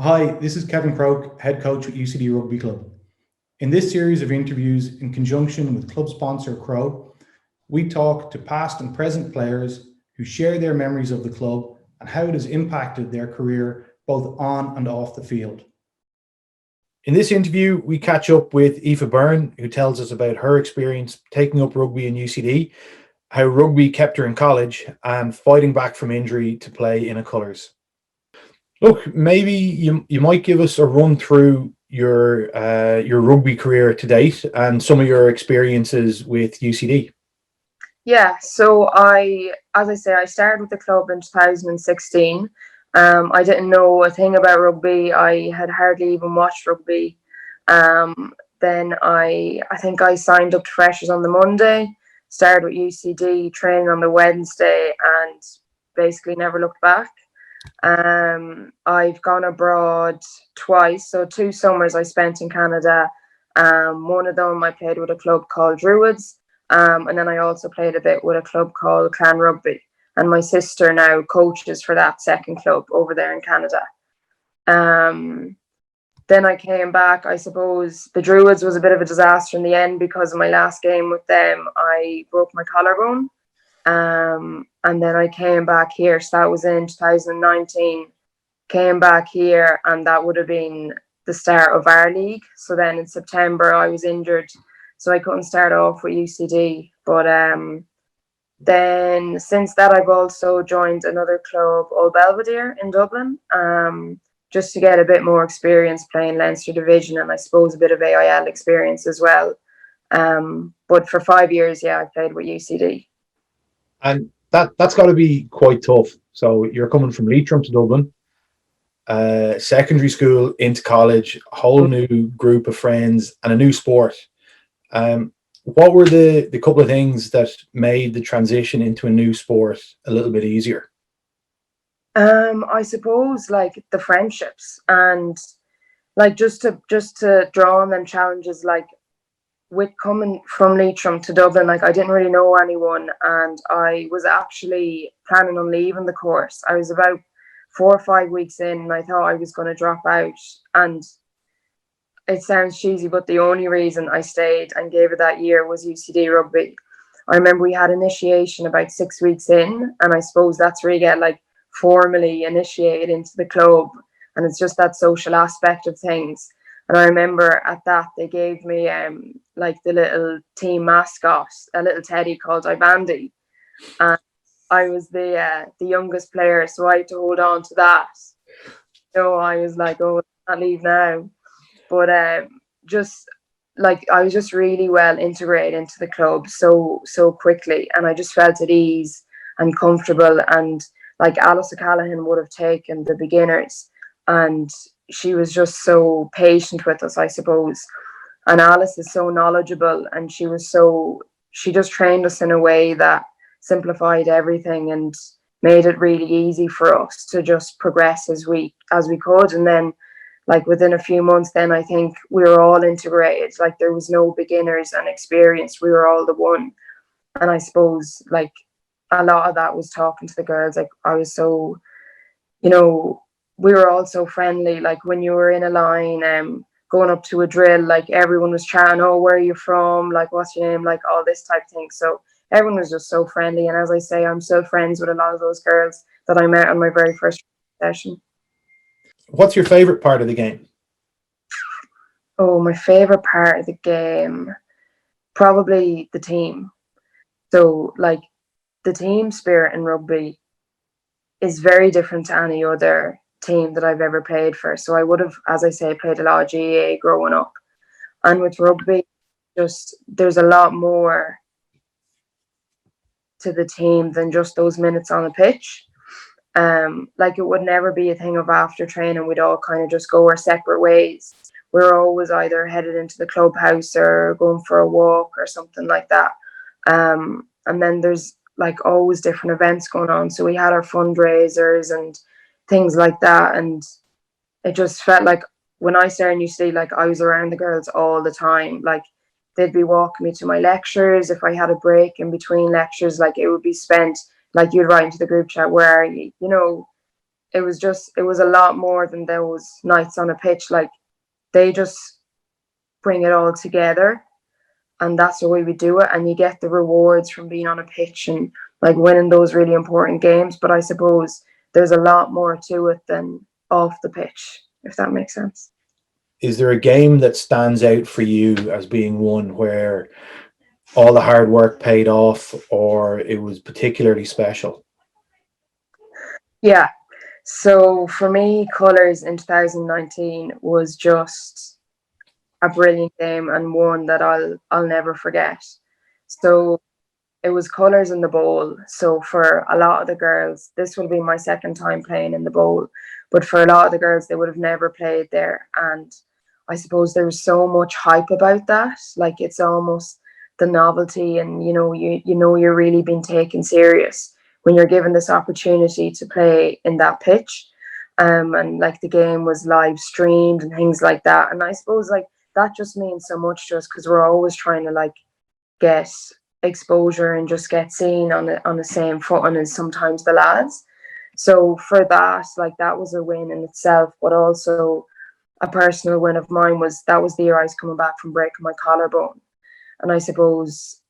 Hi, this is Kevin Croak, head coach at UCD Rugby Club. In this series of interviews, in conjunction with club sponsor Crow, we talk to past and present players who share their memories of the club and how it has impacted their career both on and off the field. In this interview, we catch up with Aoife Byrne, who tells us about her experience taking up rugby in UCD, how rugby kept her in college, and fighting back from injury to play in a colours. Look, maybe you might give us a run through your rugby career to date and some of your experiences with UCD. Yeah, so as I say, I started with the club in 2016. I didn't know a thing about rugby. I had hardly even watched rugby. Then I think I signed up to freshers on the Monday, started with UCD, training on the Wednesday, and basically never looked back. I've gone abroad twice, so 2 summers I spent in Canada. One of them I played with a club called Druids, and then I also played a bit with a club called Clan Rugby. And my sister now coaches for that second club over there in Canada. Um, then I came back. I suppose the Druids was a bit of a disaster in the end because of my last game with them. I broke my collarbone. And then I came back here. So that was in 2019. Came back here, and that would have been the start of our league. So then in September, I was injured, so I couldn't start off with UCD. But then since that, I've also joined another club, Old Belvedere in Dublin, just to get a bit more experience playing Leinster Division and I suppose a bit of AIL experience as well. But for 5 years, yeah, I played with UCD. And that's got to be quite tough. So you're coming from Leitrim to Dublin, secondary school into college, a whole new group of friends, and a new sport. What were the couple of things that made the transition into a new sport a little bit easier? I suppose like the friendships and like just to draw on them challenges, like with coming from Leitrim to Dublin, like I didn't really know anyone, and I was actually planning on leaving the course. I was about 4 or 5 weeks in, and I thought I was going to drop out. And it sounds cheesy, but the only reason I stayed and gave it that year was UCD Rugby. I remember we had initiation about 6 weeks in, and I suppose that's where you get like formally initiated into the club, and it's just that social aspect of things. And I remember at that they gave me like the little team mascot, a little teddy called Ibandy, and I was the youngest player, so I had to hold on to that. So I was like, oh, I can't leave now. But just like I was just really well integrated into the club so quickly, and I just felt at ease and comfortable. And like Alice O'Callaghan would have taken the beginners, and she was just so patient with us, I suppose. And Alice is so knowledgeable, and she just trained us in a way that simplified everything and made it really easy for us to just progress as we could. And then like within a few months, then I think we were all integrated. Like there was no beginners and experienced, we were all the one. And I suppose like a lot of that was talking to the girls. Like I was so, you know, we were all so friendly. Like when you were in a line, going up to a drill, like everyone was chatting, oh, where are you from, like what's your name, like all this type of thing. So everyone was just so friendly. And as I say, I'm still friends with a lot of those girls that I met on my very first session. What's your favorite part of the game? Oh, my favorite part of the game, probably the team. So, like, the team spirit in rugby is very different to any other team that I've ever played for. So, I would have, as I say, played a lot of GAA growing up. And with rugby, just there's a lot more to the team than just those minutes on the pitch. Like, it would never be a thing of after training, we'd all kind of just go our separate ways. We're always either headed into the clubhouse or going for a walk or something like that. And then there's like always different events going on. So we had our fundraisers and things like that. And it just felt like when I started in UC, like I was around the girls all the time. Like they'd be walking me to my lectures. If I had a break in between lectures, like it would be spent, like you'd write into the group chat, where are you? You know, it was a lot more than those nights on a pitch. Like, they just bring it all together, and that's the way we do it. And you get the rewards from being on a pitch and like winning those really important games. But I suppose there's a lot more to it than off the pitch, if that makes sense. Is there a game that stands out for you as being one where all the hard work paid off, or it was particularly special? Yeah. So for me, Colours in 2019 was just a brilliant game, and one that I'll never forget. So it was Colours in the Bowl. So for a lot of the girls, this will be my second time playing in the Bowl, but for a lot of the girls, they would have never played there. And I suppose there's so much hype about that. Like, it's almost the novelty, and you know you're really being taken serious when you're given this opportunity to play in that pitch. And like, the game was live streamed and things like that. And I suppose like that just means so much to us, because we're always trying to like get exposure and just get seen on the same footing as sometimes the lads. So for that, like, that was a win in itself, but also a personal win of mine was that was the year I was coming back from breaking my collarbone. And I suppose,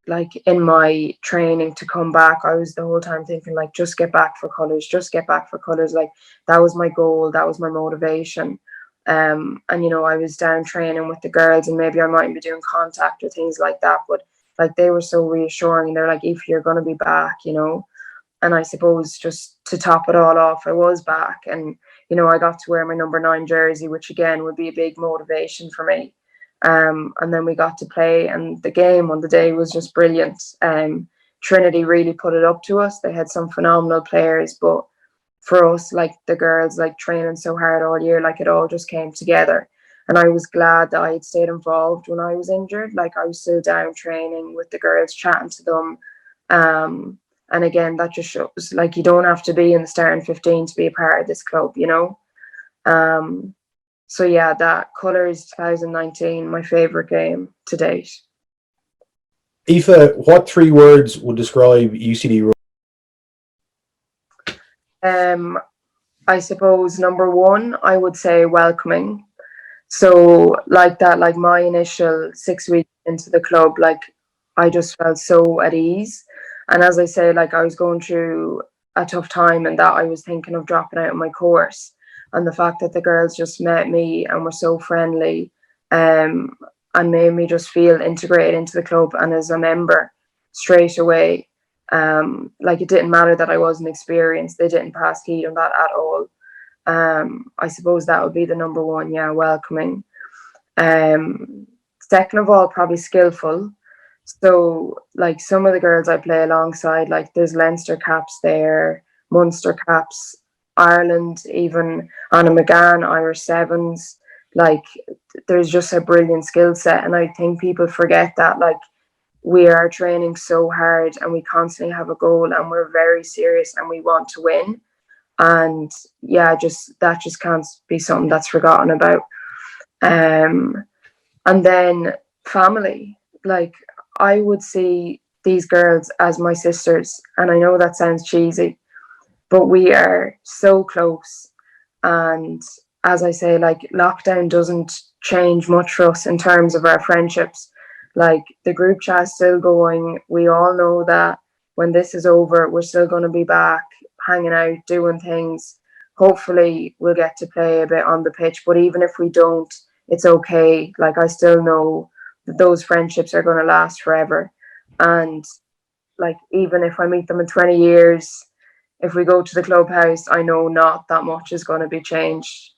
like, in my training to come back, I was the whole time thinking, like, just get back for Colours, just get back for Colours. Like, that was my goal, that was my motivation. And I was down training with the girls, and maybe I mightn't be doing contact or things like that, but like, they were so reassuring. They're like, if you're going to be back, and I suppose just to top it all off, I was back, and I got to wear my number 9 jersey, which again would be a big motivation for me. And then we got to play, and the game on the day was just brilliant. Trinity really put it up to us. They had some phenomenal players, but for us, like, the girls, like, training so hard all year, like, it all just came together. And I was glad that I had stayed involved when I was injured. Like, I was still down training with the girls, chatting to them. And again, that just shows, like, you don't have to be in the starting 15 to be a part of this club, So yeah, that Colours 2019, my favourite game to date. Aoife, what 3 words would describe UCD Rugby? I suppose number 1, I would say welcoming. So like that, like, my initial 6 weeks into the club, like, I just felt so at ease. And as I say, like, I was going through a tough time, and that I was thinking of dropping out of my course. And the fact that the girls just met me and were so friendly, and made me just feel integrated into the club and as a member straight away. Like, it didn't matter that I wasn't experienced. They didn't pass heat on that at all. I suppose that would be the number 1, yeah, welcoming. Second of all, probably skillful. So, like, some of the girls I play alongside, like, there's Leinster caps there, Munster caps, Ireland, even Anna McGann, Irish Sevens. Like, there's just a brilliant skill set, and I think people forget that, like, we are training so hard, and we constantly have a goal, and we're very serious, and we want to win. And yeah, that just can't be something that's forgotten about. And then family. Like, I would see these girls as my sisters, and I know that sounds cheesy, but we are so close. And as I say, like, lockdown doesn't change much for us in terms of our friendships. Like, the group chat's still going. We all know that when this is over, we're still going to be back hanging out, doing things. Hopefully we'll get to play a bit on the pitch, but even if we don't, it's okay. Like, I still know that those friendships are going to last forever. And like, even if I meet them in 20 years, if we go to the clubhouse, I know not that much is going to be changed.